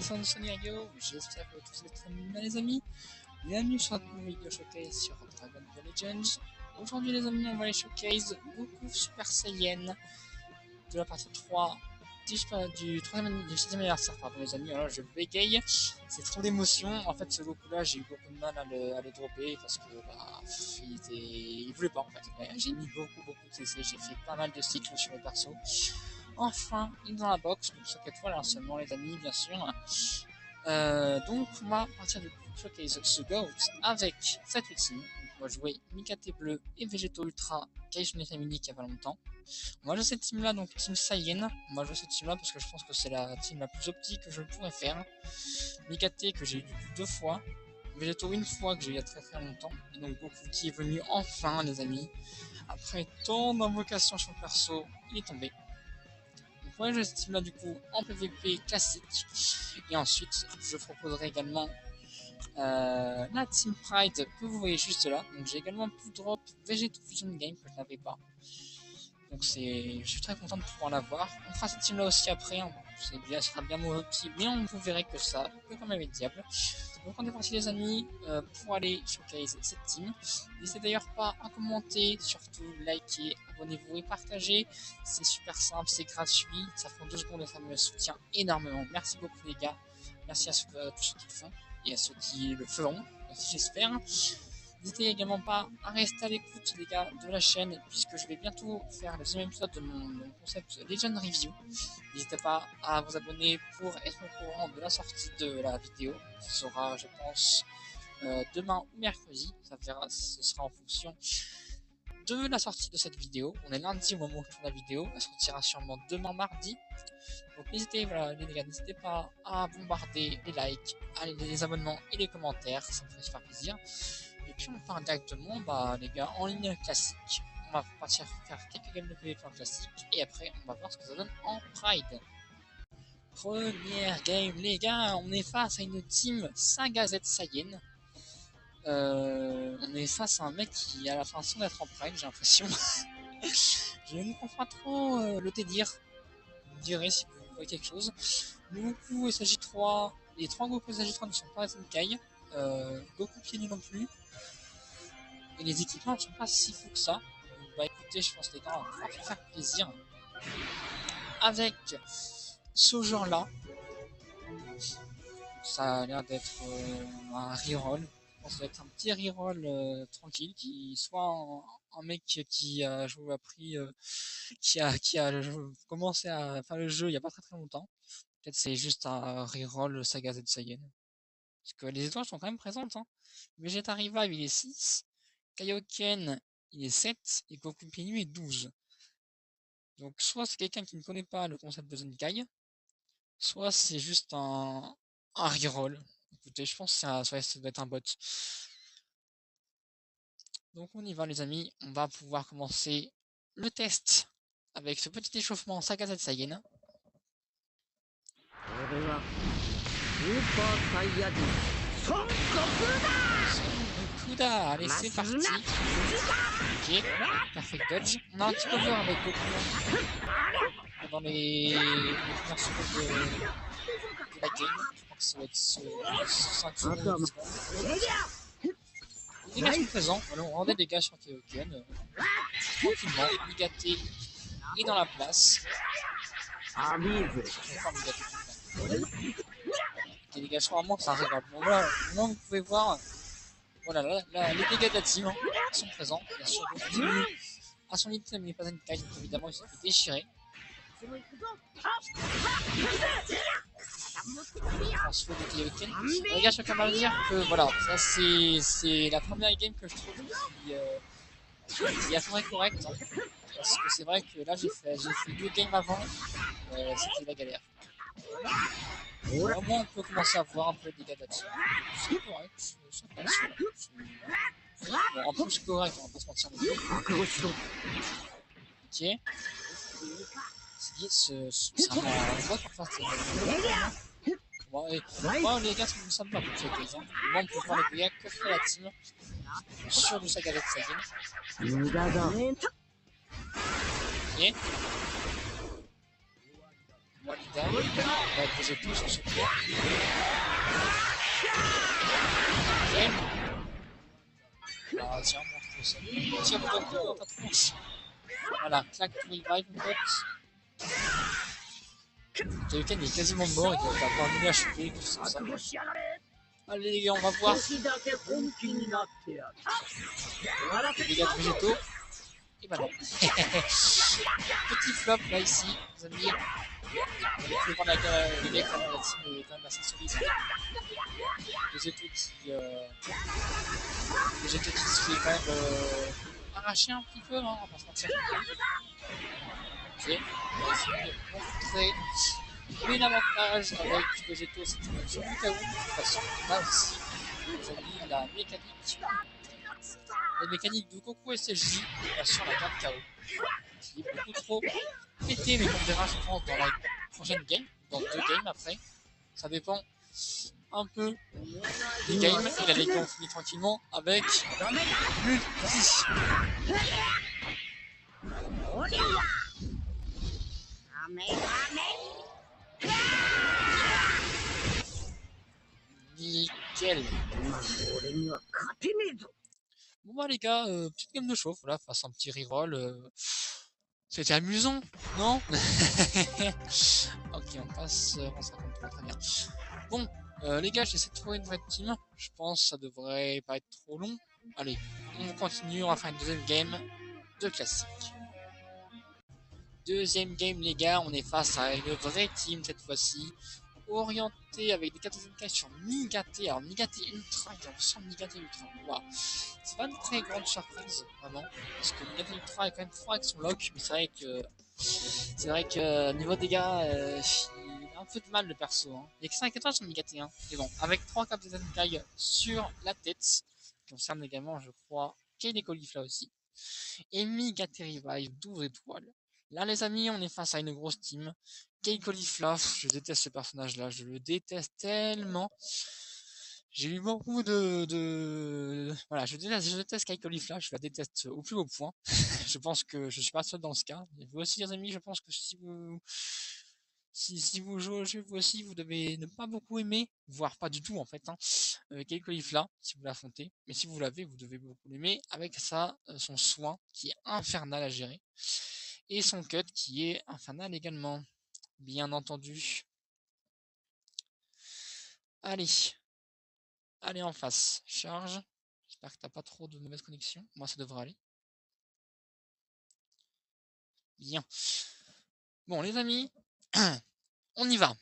c'est Sony Radio, j'espère que tous êtes très bien les amis. Bienvenue sur notre nouvelle vidéo showcase sur Dragon Ball Legends. Aujourd'hui les amis, on va aller showcase Goku Super Saiyan de la partie 3 du 6ème anniversaire, pardon les amis. Alors je bégaye, c'est trop d'émotion. En fait ce Goku là, j'ai eu beaucoup de mal à le dropper parce que il voulait pas en fait. J'ai mis beaucoup de CC, j'ai fait pas mal de cycles sur le perso. Enfin, il est dans la box, donc 5 étoiles seulement les amis, bien sûr. Donc on va partir du showcase ce GOAT avec cette ultime. On va jouer Mikate Bleu et Végéto Ultra Kaishune Family qui y a pas longtemps. On va jouer cette team là, donc Team Saiyan. On va jouer cette team là parce que je pense que c'est la team la plus optique que je pourrais faire. Mikate que j'ai eu du coup 2 fois. Végéto une fois que j'ai eu il y a très longtemps. Et donc Goku qui est venu enfin les amis. Après tant d'invocations sur le perso, il est tombé. Donc on va jouer cette team là du coup en PVP classique. Et ensuite je proposerai également la Team Pride que vous voyez juste là. Donc j'ai également pu drop Vegeto Fusion Game que je n'avais pas. Donc je suis très content de pouvoir l'avoir. On fera cette team là aussi après, hein. Ça sera bien mon petit, mais vous verrez que ça peut quand même être diable. Donc on est parti les amis pour aller showcase cette team. N'hésitez d'ailleurs pas à commenter, surtout liker, abonnez-vous et partagez. C'est super simple, c'est gratuit, ça prend 2 secondes et ça me soutient énormément. Merci beaucoup les gars, merci à tous ceux qui le font et à ceux qui le feront, aussi j'espère. N'hésitez également pas à rester à l'écoute les gars de la chaîne puisque je vais bientôt faire le 2e épisode de mon concept Legend Review. N'hésitez pas à vous abonner pour être au courant de la sortie de la vidéo qui sera je pense demain ou mercredi, ce sera en fonction de la sortie de cette vidéo. On est lundi au moment où je tourne la vidéo, elle sortira sûrement demain mardi. Donc n'hésitez les gars, n'hésitez pas à bombarder les likes, les abonnements et les commentaires, ça me ferait super plaisir. Et puis on part directement les gars en ligne classique. On va partir faire quelques games de PvP en classique et après on va voir ce que ça donne en Pride. Première game les gars, on est face à une team Saga Z Saiyan. On est face à un mec qui a la façon d'être en Pride, j'ai l'impression. Je ne comprends pas trop le délire. Vous me direz si vous voyez quelque chose. Le Goku SJ3, les 3 Goku SJ3 ne sont pas Zenkai. Goku pieds nus non plus. Et les équipements ne sont pas si fous que ça. Donc, bah écoutez, je pense les gars, on va faire plaisir. Avec ce genre là, ça a l'air d'être un reroll. Je pense que ça va être un petit reroll tranquille, qui soit un mec qui a appris, qui a commencé à faire le jeu il n'y a pas très longtemps. Peut-être c'est juste un reroll Saga Z Saiyan. Parce que les étoiles sont quand même présentes. Hein. Vegeta Revive il est 6. Kaioken il est 7 et Goku Pinu est 12. Donc soit c'est quelqu'un qui ne connaît pas le concept de Zenkai, soit c'est juste un reroll. Écoutez, je pense que ça doit être un bot. Donc on y va les amis, on va pouvoir commencer le test avec ce petit échauffement Saga Z Saiyan. Allez c'est parti. Ok, perfect dodge. On a un petit cover avec Goku dans les premières secondes de la game. Je crois que ça va être ce 5 secondes. Les dégâts sont présents. Alors, on rend des dégâts sur Kaioken. Tranquillement, Mikate est dans la place. Les dégâts sont vraiment ça arrive. Bon, là, vous pouvez voir. Voilà, là, les dégâts de la team sont présents. Bien sûr, Goku à son item, il n'est pas Zenkai, donc évidemment, il s'est fait déchirer. Transfert de Kaioken. Les gars, chacun va me dire que voilà, ça c'est la première game que je trouve qui a fait correct. Hein, parce que c'est vrai que là, j'ai fait 2 games avant, c'était la galère. Au moins, on peut commencer à voir un peu les dégâts de la team. C'est correct, ça passe. Bon, un peu c'est correct, on va pas se mentir. Ok. C'est un bot pour faire bon, les gars, ça me va pour cette game. Moi, on peut voir les dégâts que fait la team sur du Saga Z Saiyan. Ok. Walida, on va poser tout sur ce tour. Ok. Alors, tiens, montre ça. Tire le Goku dans ta tronche. Voilà, claque tout revive, mon pote. Kaioken est quasiment mort, il doit avoir un HP, tout ça. Allez les gars, on va voir. Les dégâts de végétaux. Et bah non. Petit flop là ici, les amis. Vous pouvez voir les decks quand même, la team est quand même assez solide. Végétaux qui se fait quand même arracher un petit peu, hein, on va se mentir. Ok, on va essayer de montrer. Mais l'avantage avec Végétaux, c'est que sur du KO, de toute façon, on a aussi, les amis, la mécanique de Goku SSJ sur la carte KO, qui est beaucoup trop pété, mais qu'on verra, je pense, dans la prochaine game, dans 2 games après. Ça dépend un peu des games, et la ligue on finit tranquillement avec l'ulti. Nickel. Bon bah les gars, petite game de chauffe, voilà, face à un petit reroll. C'était amusant, non? Ok, on passe, on se raconte pas très bien. Bon, les gars, j'essaie de trouver une vraie team. Je pense que ça devrait pas être trop long. Allez, on continue, on va faire une deuxième game de classique. Deuxième game, les gars, on est face à une vraie team cette fois-ci. Orienté avec des 4 sur Migaté. Alors Migaté Ultra, il y a un Migaté Ultra. Waouh. C'est pas une très grande surprise, vraiment. Parce que Migaté Ultra est quand même fort avec son lock. Mais c'est vrai que niveau dégâts, il a un peu de mal le perso. Hein. Il y a que 5 étoiles sur Migaté. Hein. Mais bon, avec 3 caps de taille sur la tête. Qui concerne également, je crois, Kale et Caulifla aussi. Et Migaté Revive, 12 étoiles. Là, les amis, on est face à une grosse team. Kale Caulifla, je déteste ce personnage-là, je le déteste tellement. J'ai eu beaucoup Voilà, je déteste Kale Caulifla, je la déteste au plus haut point. Je pense que je suis pas seul dans ce cas. Et vous aussi, les amis, je pense que si vous jouez au jeu, vous aussi, vous devez ne pas beaucoup aimer, voire pas du tout en fait, hein, Kale Caulifla, si vous l'affrontez. Mais si vous l'avez, vous devez beaucoup l'aimer avec son soin qui est infernal à gérer. Et son cut qui est infernal également, bien entendu. Allez en face, charge. J'espère que t'as pas trop de mauvaise connexion. Moi, ça devrait aller. Bien. Bon, les amis, on y va.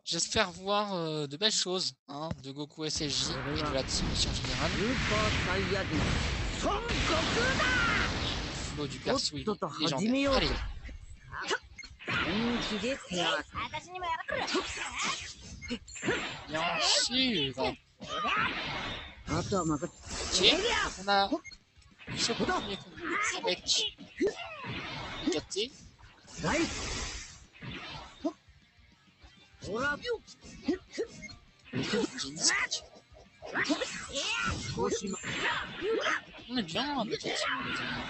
J'espère voir de belles choses hein, de Goku SSJ et de la team en général. Le flow du perso, il est légendaire. Allez. Bien sûr. Ok, on a chopé le premier combo avec Migaté. On est bien avec la team, les amis.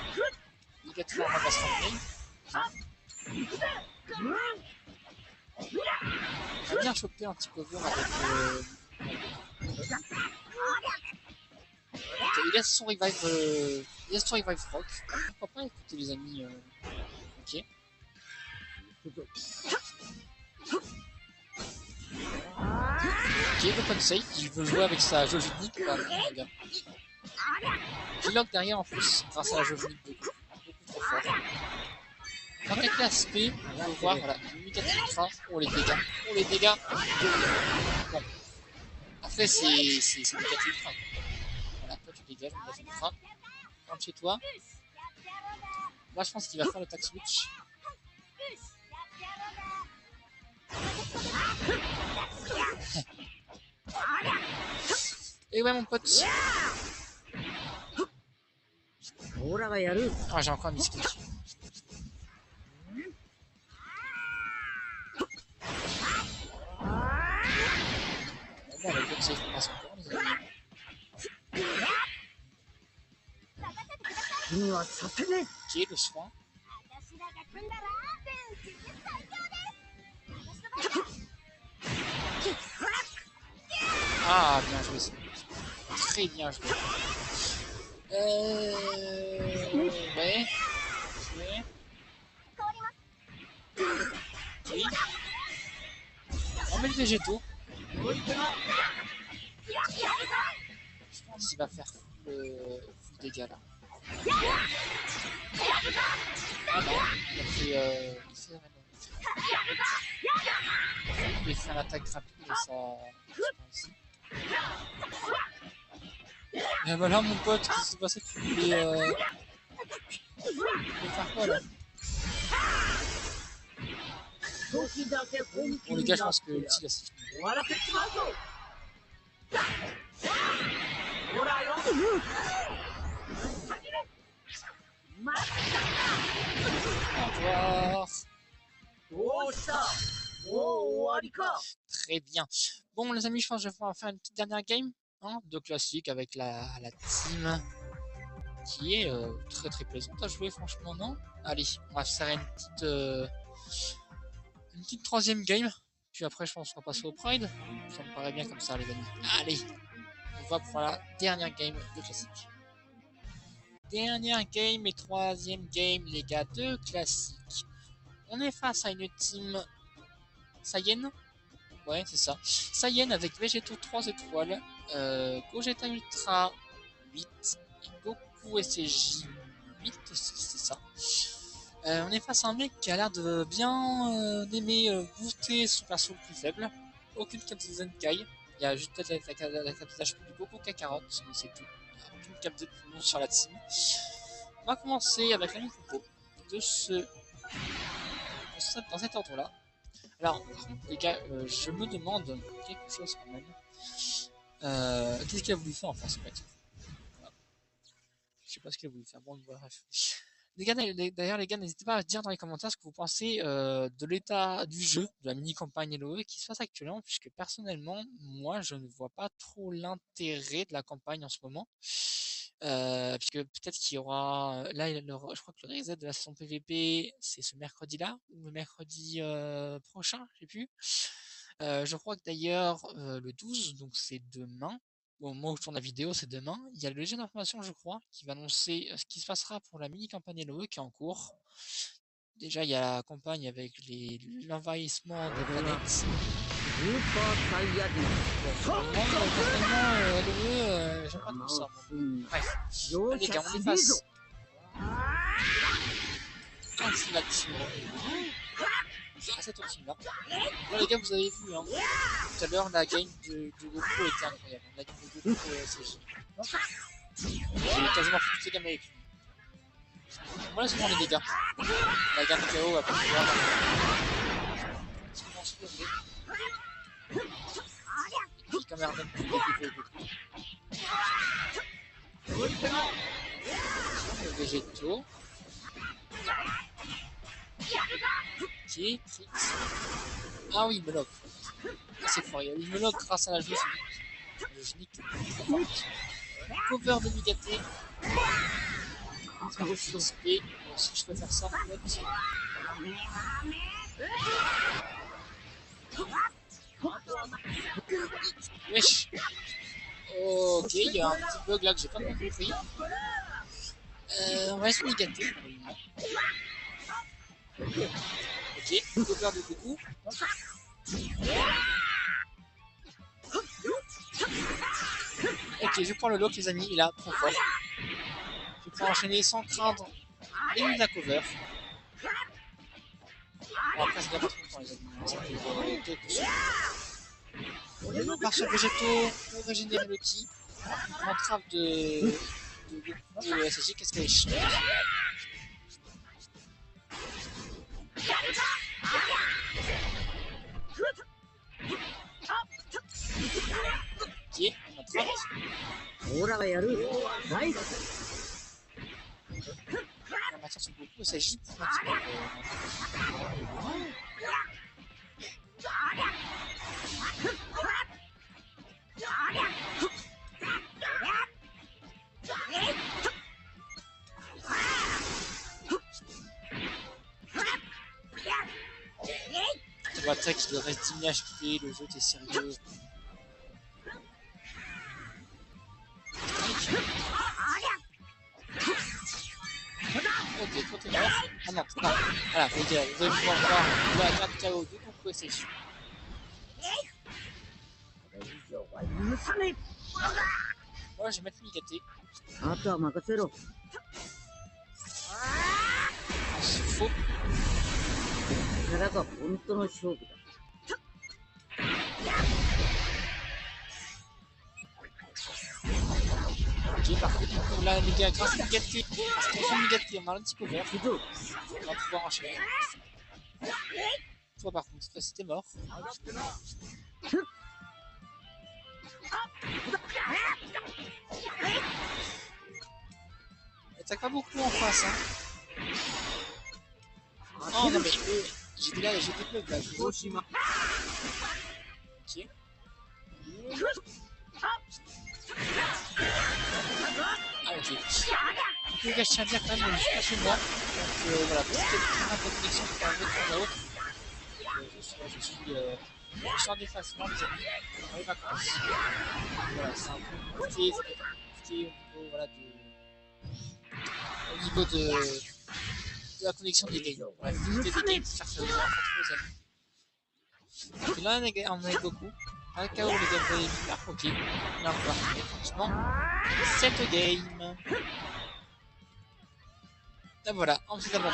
Migaté en va se remplir. On a bien chopé un petit cover avec Ok, il laisse son revive rock. Pourquoi pas écouter les amis ok. Ok, open safe, il veut jouer avec sa Jojutnik, bah non les gars. Il lock derrière en plus, grâce à la Jojutnik de beaucoup trop fort. Avec l'aspect, on peut voir, voilà, Migaté Ultra, oh les dégâts, Bon, après c'est Migaté Ultra. Voilà, toi tu dégages, Migaté Ultra. Rentre chez toi. Là je pense qu'il va faire le tag switch. Et ouais mon pote. Ah j'ai encore un misclick. Bon bah le safe passe encore les amis. Ok le soin. Ah, bien joué, ça. Très bien joué. Ouais. Ouais. Oui. On met le végétaux. Je pense qu'il va faire full dégâts là. Ah non, il a fait. Il fait une attaque rapide et ça. Ici. Et voilà mon pote, qu'est-ce qui s'est passé? Tu voulais faire quoi là? Bon les gars, je pense que l'ulti là c'est fini. Au revoir. Très bien. Bon les amis, je pense que je vais pouvoir faire une petite dernière game hein, de classique avec la team qui est très très plaisante à jouer franchement, non? Allez, on va faire une petite troisième game. Puis après je pense qu'on va passer au Pride. Ça me paraît bien comme ça les amis. Allez, on va pour la dernière game de classique. Dernière game et troisième game les gars de classique. On est face à une team Saiyan. Ouais, c'est ça. Saiyan avec Végétaux 3 étoiles, Gogeta Ultra 8 et Goku SJ 8 aussi, c'est ça. On est face à un mec qui a l'air de bien aimer booster son perso le plus faible. Aucune cap de Zenkai. Il y a juste peut-être la cap d'HP du Goku Kakarot, mais c'est tout. Il n'y a aucune cap de plus sur la team. On va commencer avec la compo de dans cet ordre-là. Alors, par contre, les gars, je me demande quelque chose quand même. Qu'est-ce qu'il a voulu faire en face, en fait? Voilà. Je sais pas ce qu'il a voulu faire. Bon, bref. D'ailleurs, les gars, n'hésitez pas à dire dans les commentaires ce que vous pensez de l'état du jeu, de la mini-campagne LoE qui se passe actuellement, puisque personnellement, moi, je ne vois pas trop l'intérêt de la campagne en ce moment. Puisque peut-être qu'il y aura. Là, je crois que le reset de la saison PVP, c'est ce mercredi-là, ou le mercredi prochain, je sais plus. Je crois que d'ailleurs, le 12, donc c'est demain. Bon, moi, où je tourne la vidéo, c'est demain. Il y a le léger d'information, je crois, qui va annoncer ce qui se passera pour la mini-campagne LoE qui est en cours. Déjà, il y a la campagne avec l'envahissement des planètes. Bon, moi, personnellement, LoE, j'aime pas trop ça. Bref, les gars, on est face. Ah, c'est la team. À cette team là. Bon, les gars, vous avez vu, hein. Tout à l'heure, la game de Goku était incroyable. La game de Goku, j'ai quasiment fait toutes les gammes avec lui. Voilà, c'est pour les dégâts. La gamme KO va pouvoir. Et puis, comme Erdem, tu peux fait beaucoup. Le végétaux. Ok, Trix. Ah oui, il me lock. C'est fort, il me lock grâce à la joueuse. Le génie cover de Migaté. XP. Si je peux faire ça, en fait. Wesh. Ok, il y a un petit bug là que j'ai pas compris. On va essayer de Migaté. Ok, cover de Goku. Ok, je prends le lock les amis, il a trop fort. Je peux enchaîner sans craindre et la cover. Bon, après, c'est pas trop longtemps les amis. Ça fait quelques secondes. On part sur végétaux pour régénérer le ki. L'entrave de SSJ, qu'est-ce qu'elle est chiante. Ok, on attrape. La matière sur beaucoup, SSJ. What? attaque il reste 10 000 HP, le jeu t'es sérieux. Ok, toi t'es mort. Ah non, non. Voilà, vous allez pouvoir voir la garde KO de Goku et Seishu. Moi je vais mettre Migate. C'est faux. Ok, parfait. Du coup, là, les gars, grâce à Migate, parce qu'on fait Migate, on a un petit cover. On va pouvoir enchaîner. Toi, par contre, cette fois, c'était mort. T'as pas beaucoup en face, hein. Oh non, mais j'ai des bugs là. Ok. Ah, ok. Les gars, je tiens à dire quand même, je suis pas chez moi. Donc voilà, c'était une bonne connexion pour arriver de temps à autre. Je suis en déplacement, les amis, dans les vacances. Voilà, c'est un peu compliqué, ça peut être compliqué au niveau, voilà, au niveau de la connexion des games. Bref, des games, faire ça entre les amis. Donc là, on a beaucoup. Un KO, les gars, vous avez vu là, ok. Là, on va faire franchement 7 games. Et voilà, on se d'abord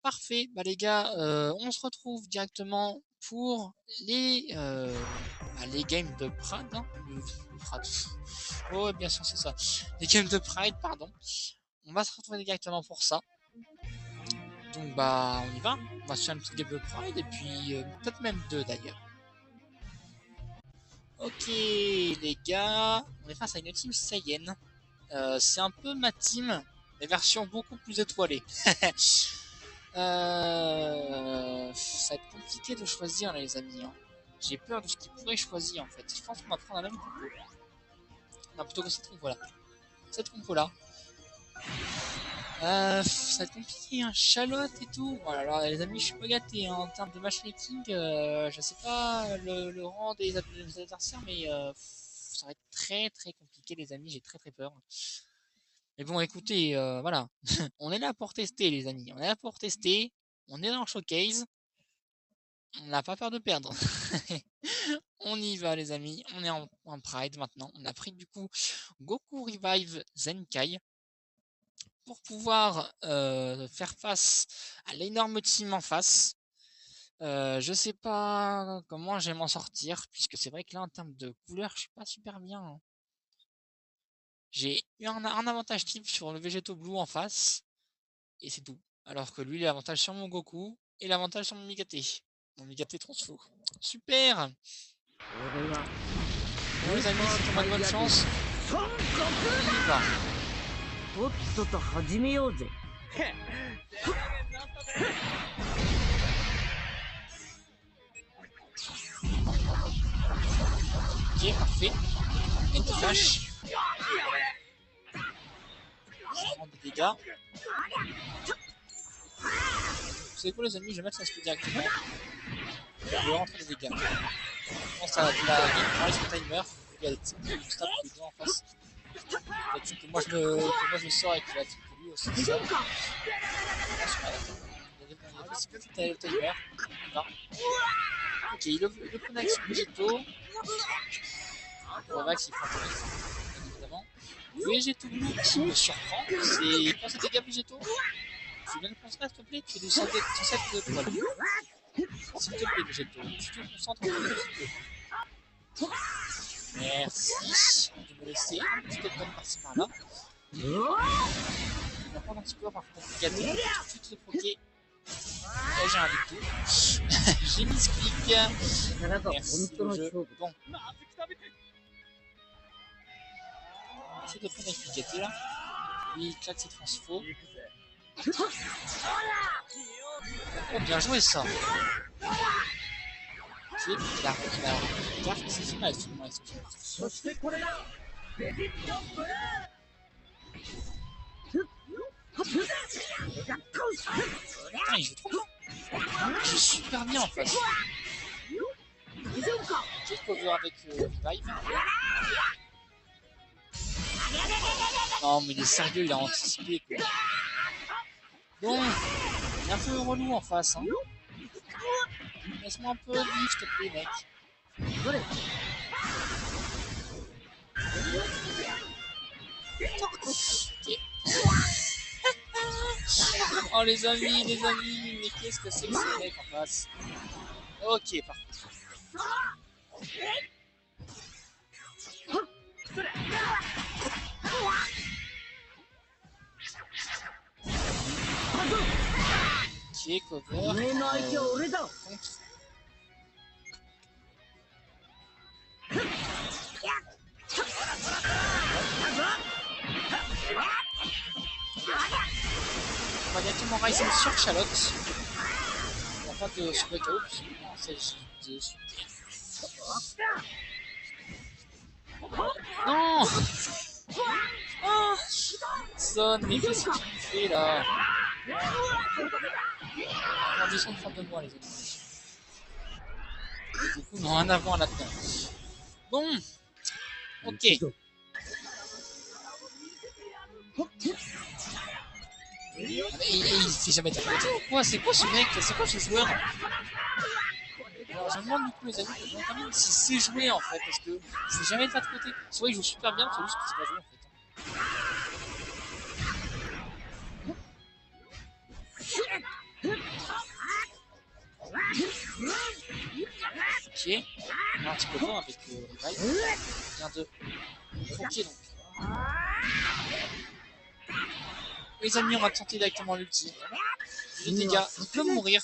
parfait, bah les gars, on se retrouve directement pour les games de Pride, hein. Oh, bien sûr, c'est ça. Les games de Pride, pardon. On va se retrouver directement pour ça. Donc bah, on y va. On va se faire une petite game de Pride et puis peut-être même deux d'ailleurs. Ok, les gars, on est face à une team Saiyan. C'est un peu ma team, mais version beaucoup plus étoilée. Ça va être compliqué de choisir, les amis. Hein. J'ai peur de ce qu'ils pourraient choisir, en fait. Je pense qu'on va prendre la même compo. Non, plutôt que cette compo-là. Cette compo-là. Ça va être compliqué, hein. Charlotte et tout. Voilà, alors, les amis, je suis pas gâté. Hein. En termes de matchmaking, je sais pas le rang des adversaires, mais ça va être très très compliqué, les amis. J'ai très très peur. Mais bon, écoutez, voilà. On est là pour tester, les amis. On est là pour tester. On est dans le showcase. On n'a pas peur de perdre. On y va, les amis. On est en Pride maintenant. On a pris du coup Goku Revive Zenkai pour pouvoir faire face à l'énorme team en face. Je sais pas comment je vais m'en sortir, puisque c'est vrai que là, en termes de couleur, je suis pas super bien. Hein. J'ai eu un avantage type sur le Végéto Blue en face, et c'est tout. Alors que lui, il a l'avantage sur mon Goku, et l'avantage sur mon Migate. Mon Migate transfo. Super! Bon, les amis, c'est une bonne chance. On y va. Ok, parfait. Et de flash. Ça rend des dégâts. Vous savez quoi, les amis, je vais mettre la speed directement. Je vais rentrer les dégâts. Je pense à la game sur timer. Il y a des types qui stop les deux en face. La team que moi je sors et que la team que lui aussi sort. Il y a des possibilités de timer. Non. Ok, il le connecte sur Végéto. Revax, il frontalise, bien évidemment. Végéto Blue qui me surprend. C'est quand c'est dégâts Végéto. Tu viens de concentrer, s'il te plaît. Tu fais du 107 de toile. S'il te plaît, Végéto. Tu te concentres un peu, s'il te plaît. Merci de me laisser un petit open par-ci par-là. On va prendre un petit peu par contre gâté. Tout de suite le proquer. Là j'ai un détour. J'ai mis ce clic. Merci le jeu. Bon. Essaye de prendre avec Migate là. Lui il claque ses transfos. Oh bien joué ça. Ok, il a carte, c'est final finalement avec son jeu. Putain, il joue trop bien. Je suis super bien en face. J'ai cover avec Revive. Non mais il est sérieux, il a anticipé quoi. Bon, il est un peu relou en face. Hein. Laisse-moi un peu de vie, s'il te plaît, mec. Okay. Oh les amis, mais qu'est-ce que c'est que ce mec en face? Ok, parfait. Ok, cover. Contre. On va directement Ryzen sur Charlotte. On va pas de sur breakout. C'est de non. Oh Son, mais qu'est-ce que tu fais là? Condition de fin de moi les amis. Du coup, non, un avant là-dedans. Bon. Ok. Il fait jamais de côté ou quoi? C'est quoi ce mec? C'est quoi ce joueur? Alors, je me demande du coup les amis, quand même si c'est joué en fait, parce que je fais jamais de pas de côté. Soit il joue super bien, soit juste qu'il sait pas jouer en fait. Ok, on a un petit peu fort avec Revive. Il vient de croquer donc. Les amis, on va tenter directement l'ulti. Les dégâts, il peut mourir.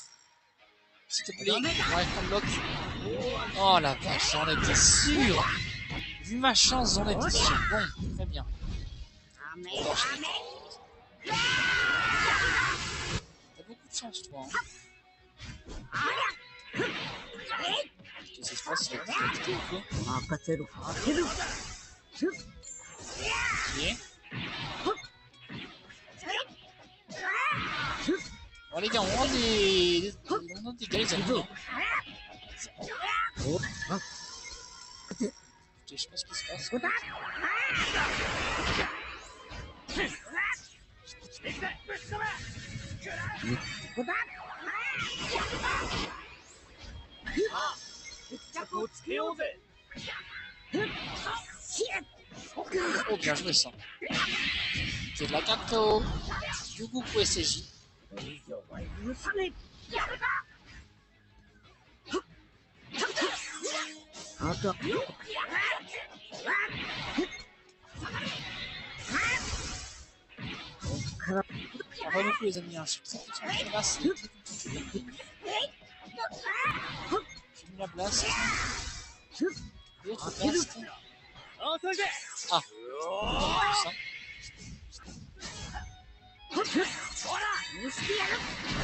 S'il te plaît, on va prendre bloc. Oh la vache, j'en étais sûr. Vu ma chance, j'en étais sûr. Bon, très bien. T'as beaucoup de chance, toi. Hein. Qu'est-ce qui se passe? Il a quitté ou quoi? Ok. Bon les gars, on a des gars les amis. Hein. Je sais pas ce qui se passe. Oh bien joué ça. C'est de la carte KO. Du coup pour SJ. On va beaucoup les amis, hein. Je suis très content de là, c'est très compliqué. J'ai mis la blast. L'autre blast. Ah, ça.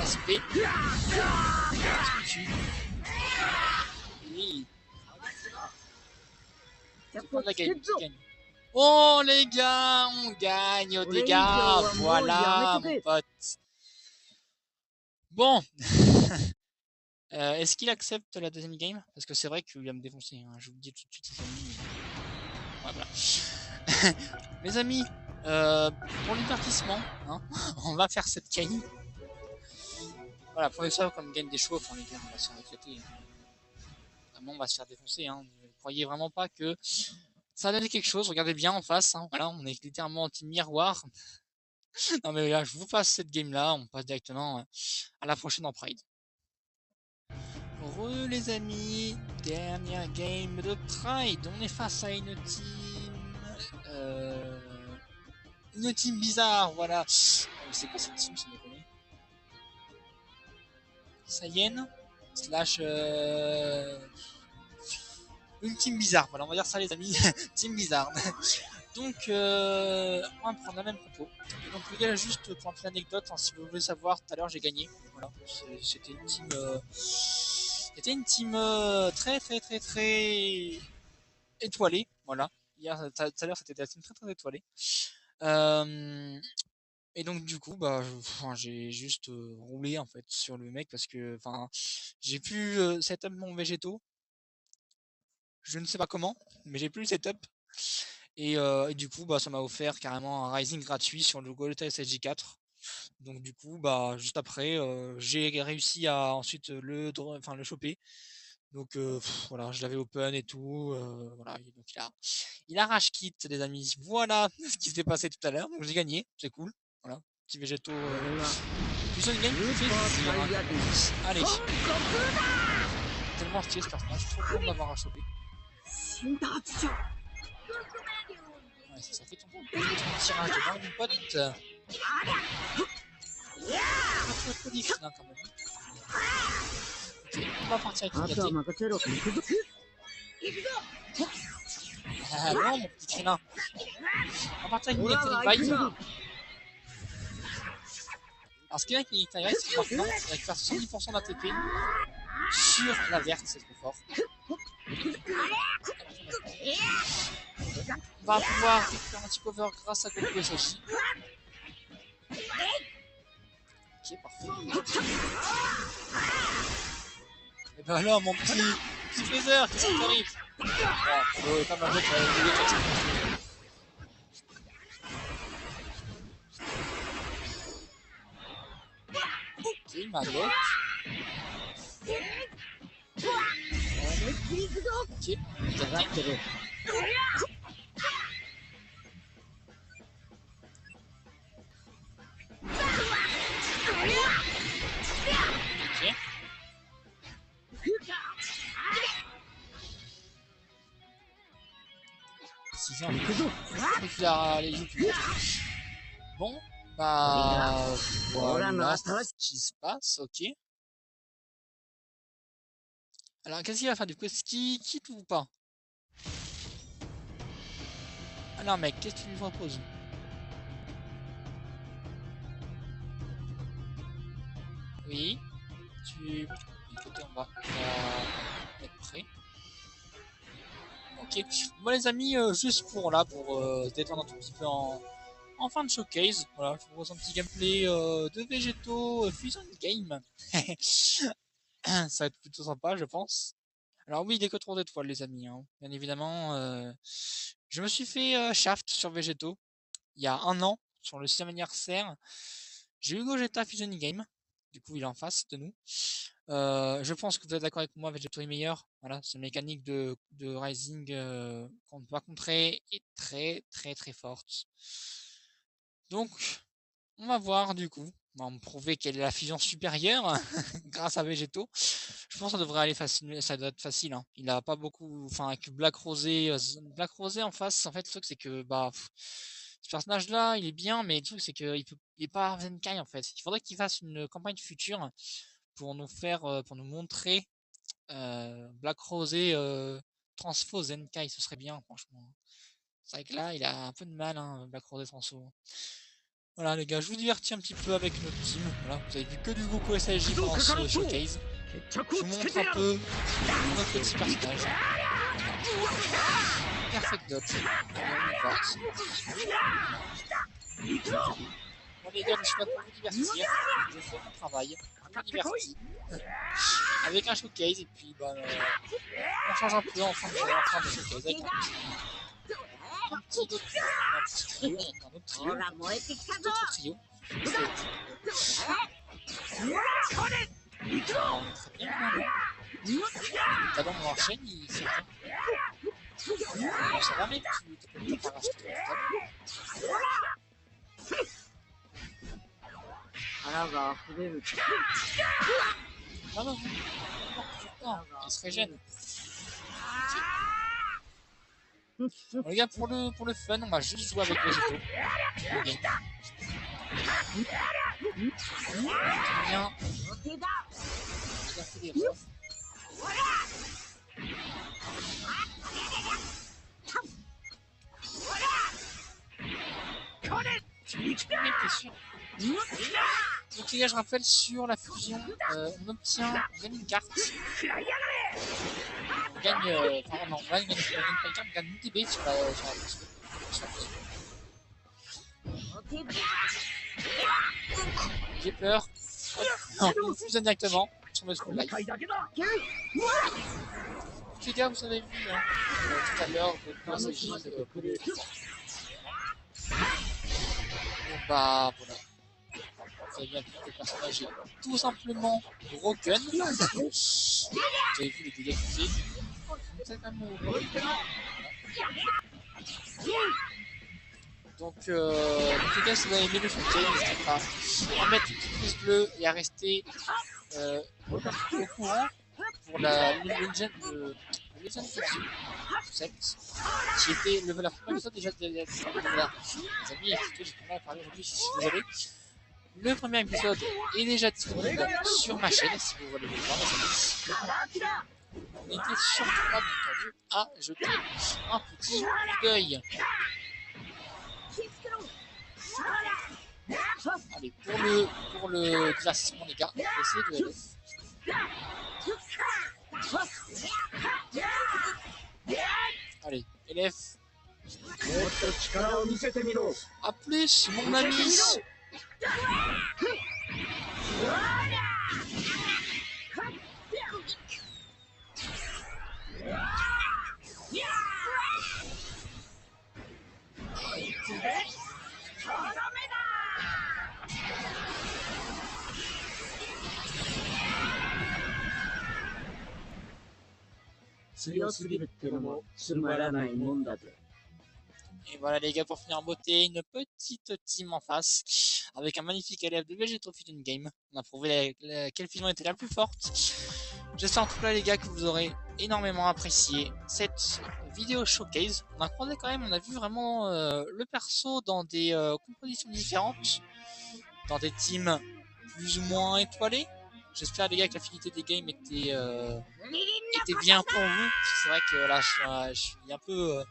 Aspect. Oui. C'est pas de la gagne, tu gagnes. Oh les gars, on gagne aux dégâts. Voilà mon pote. Bon. Est-ce qu'il accepte la deuxième game? Parce que c'est vrai qu'il va me défoncer. Hein. Je vous le dis tout de suite, les amis. Ouais, voilà. Les amis, pour le divertissement, hein, on va faire cette game. Voilà, prenez ça comme gagne des chevaux. Enfin, les gars, on va se faire éclater. Vraiment, on va se faire défoncer. Hein. Ne croyez vraiment pas que ça a donné quelque chose. Regardez bien en face. Hein. Voilà, on est littéralement anti-miroir. Non, mais là, je vous passe cette game-là. On passe directement à la prochaine en Pride. Re les amis, dernière game de Pride. On est face à une team bizarre, voilà. C'est quoi cette team, ça me connaît? Saiyan slash une team bizarre. Voilà, on va dire ça les amis, team bizarre. Donc on va prendre la même propos. Donc les gars, juste pour une petite anecdote, hein, si vous voulez savoir, tout à l'heure j'ai gagné. Voilà, c'était une team. C'était une team très étoilée, voilà. Hier, tout à l'heure, c'était une team très étoilée. Et donc du coup, bah, j'ai juste roulé en fait sur le mec parce que, j'ai pu setup mon végétaux. Je ne sais pas comment, mais j'ai pu le setup. Et du coup, bah, ça m'a offert carrément un Rising gratuit sur le Goleta SSJ4. Donc du coup, bah, juste après, j'ai réussi à ensuite le choper. Donc voilà, je l'avais open et tout. Voilà, et donc il a rage kit, les amis. Voilà ce qui s'est passé tout à l'heure. Donc j'ai gagné, c'est cool. Voilà, petit végétaux. Fusion Game qui fait plaisir, hein, comme on dit. Allez, tellement stylé ce personnage, trop cool de m'avoir à choper. Ouais, ça fait ton tirage de dingue, mon pote. Pas trop difficile, hein, quand même. Ok, on va partir avec Nigate. Ah non, mon petit crélin. On va partir avec Nigate Revive. Alors, ce qui est bien avec Nigate Revive, c'est que maintenant, il récupère 70% d'ATP sur la verte, c'est trop fort. On va pouvoir récupérer un petit cover grâce à Goku SSJ. Ok, parfait. Et ben là, mon petit Freezer, qu'est-ce qui t'arrive? Bon, pas mal d'autres, ok, il m'a bloqué. Ok, ok. Si j'ai envie de faire les youtubeurs. Bon, bah voilà ce qui se passe, ok. Alors qu'est-ce qu'il va faire du coup? Est-ce qu'il quitte ou pas? Alors mec, qu'est-ce que tu lui proposes? Oui, tu... Écoutez, on va être prêt. Ok, bon les amis, juste pour là, pour se détendre un tout petit peu en fin de showcase, voilà, je vous propose un petit gameplay de végétaux Fusion Game. Ça va être plutôt sympa, je pense. Alors oui, des que 3 étoiles, les amis, hein. Bien évidemment. Je me suis fait shaft sur végétaux il y a un an, sur le 6e anniversaire. J'ai eu Gogeta Fusion Game. Du coup, il est en face de nous. Je pense que vous êtes d'accord avec moi, Végétaux est meilleur. Voilà, cette mécanique de Rising qu'on ne peut pas contrer est très très très forte. Donc, on va voir du coup. On va me prouver quelle est la fusion supérieure grâce à Végétaux. Je pense que ça devrait aller facile, ça doit être facile. Hein. Il a pas beaucoup, enfin avec Black Rosé, en face. En fait, le truc c'est que ce personnage-là, il est bien, mais le truc c'est qu'il est pas Zenkai en fait. Il faudrait qu'il fasse une campagne future pour nous faire, pour nous montrer Black Rosé Transfo Zenkai, ce serait bien franchement. C'est vrai que là, il a un peu de mal, hein, Black Rosé Transfo. Voilà les gars, je vous divertis un petit peu avec notre team. Voilà, vous avez vu que du Goku SSJ pendant ce showcase. Je vous montre un peu notre petit personnage. Perfect dodge. Bon les gars, je suis là pour vous divertir. Je fais mon travail. Je me divertis. Avec un showcase et puis on change un peu en fin de showcase avec un petit trio, un autre trio, d'autres trios. Très bien, talon on enchaîne, il fait bien. Bon, ça va mec, tu t'as pas racheté ton non, non, non, il se régène. Bon, les gars, pour le fun, on va juste jouer avec Végétaux. Bien. Il a fait des refs. Donc les gars, je rappelle, sur la fusion, on obtient, on gagne une carte. On gagne, on gagne pas une carte, on gagne une TB sur la fusion. J'ai peur. Non, il fusionne directement sur notre full life. Les gars, vous avez vu hein, tout à l'heure de SSJ premier épisode. Donc bah voilà. Vous avez bien vu que le personnage est tout simplement broken. Vous avez vu les dégâts qu'il fait. C'est quand même broken. Donc les gars, si vous avez aimé le showcase, n'hésitez pas à mettre une petite pouce bleu et à rester au courant pour le Legend of Zeus 7 qui était la première épisode déjà voilà. Les amis, j'ai du mal à parler aujourd'hui, je suis désolé. Le premier épisode est déjà disponible sur ma chaîne si vous voulez le voir, les amis. N'hésitez surtout pas, bien entendu, à jeter un petit coup d'œil. Allez, pour le divertissement, les gars, essayez de allez, élève. A plus, mon ami. Et voilà les gars, pour finir en beauté, une petite team en face avec un magnifique élève de Vegeto Fusion Game. On a prouvé quelle fusion était la plus forte. J'espère en tout cas les gars que vous aurez énormément apprécié cette vidéo showcase. On a croisé quand même, on a vu vraiment le perso dans des compositions différentes, dans des teams plus ou moins étoilées. J'espère les gars que l'affinité des games était bien pour vous. C'est vrai que là je suis un peu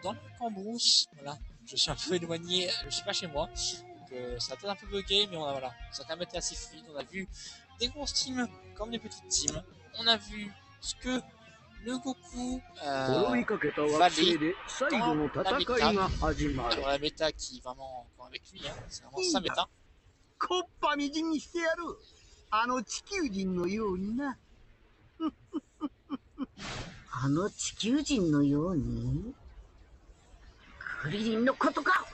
dans le cambrousse, voilà. Je suis un peu éloigné, je suis pas chez moi. Donc ça a peut-être un peu bugué, mais voilà. Ça a quand même été assez fluide. On a vu des grosses teams comme des petites teams. On a vu ce que le Goku valait dans la méta qui est vraiment encore avec lui. Hein. C'est vraiment sa méta. こっぱみじんにしてやる。あの地球人のようにな。あの地球人のようにクリリンのことか。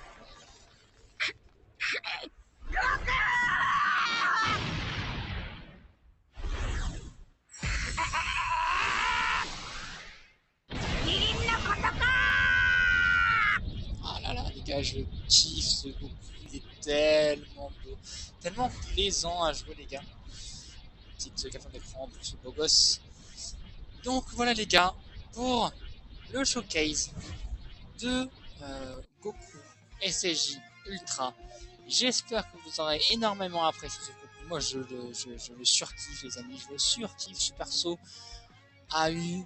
Ah là là les gars, je kiffe ce Goku, il est tellement beau, tellement plaisant à jouer les gars. Petite café d'écran pour ce beau gosse. Donc voilà les gars, pour le showcase de Goku SSJ Ultra. J'espère que vous aurez énormément apprécié ce Goku. Moi je le surkiffe les amis, je le surkiffe. Ce perso a eu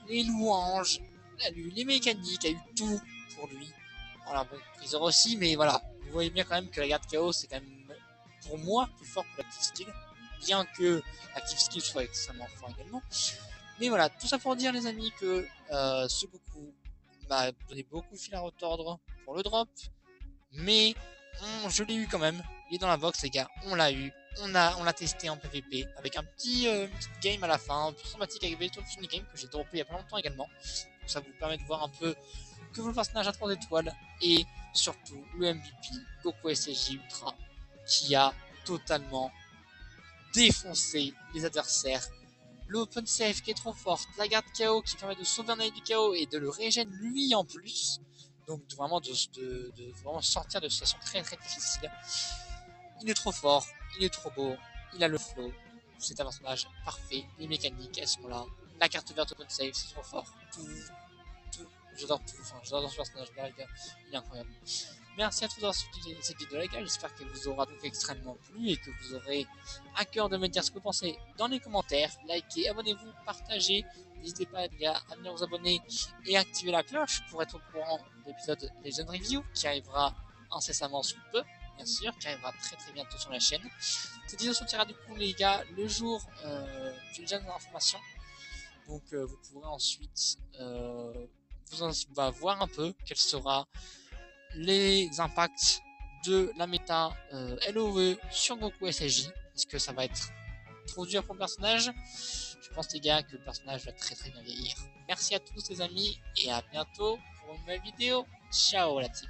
les louanges, a eu les mécaniques, a eu tout pour lui. Voilà, bon, Freezer aussi, mais voilà. Vous voyez bien quand même que la garde Chaos c'est quand même pour moi plus fort que l'Active Skill. Bien que l'Active Skill soit extrêmement fort également. Mais voilà, tout ça pour dire les amis que ce Goku m'a donné beaucoup de fil à retordre pour le drop. Mais je l'ai eu quand même. Il est dans la box les gars, on l'a eu. On l'a testé en PvP avec un petit game à la fin, plus sympathique avec Vegeto Fusion Game que j'ai droppé il y a pas longtemps également. Donc ça vous permet de voir un peu que votre personnage à 3 étoiles et surtout le MVP Goku SSJ Ultra qui a totalement défoncé les adversaires. L'open save qui est trop forte, la garde KO qui permet de sauver un œil du KO et de le régène lui en plus. Donc vraiment de vraiment sortir de situations très très difficiles. Il est trop fort, il est trop beau, il a le flow. C'est un personnage parfait, les mécaniques elles sont là. La carte verte open save, c'est trop fort. Tout. J'adore tout, enfin j'adore ce personnage là les gars, il est incroyable. Merci à tous d'avoir suivi cette vidéo les gars, j'espère qu'elle vous aura donc extrêmement plu et que vous aurez à cœur de me dire ce que vous pensez dans les commentaires. Likez, abonnez-vous, partagez, n'hésitez pas les gars à venir vous abonner et activer la cloche pour être au courant de l'épisode Legend Review qui arrivera incessamment sous peu, bien sûr, qui arrivera très très bientôt sur la chaîne. Cette vidéo sortira du coup les gars le jour du Legend d'information, donc vous pourrez ensuite voir un peu quel sera les impacts de la méta LOE sur Goku SSJ. Est-ce que ça va être trop dur pour le personnage? Je pense les gars que le personnage va très bien vieillir. Merci à tous les amis et à bientôt pour une nouvelle vidéo. Ciao la team.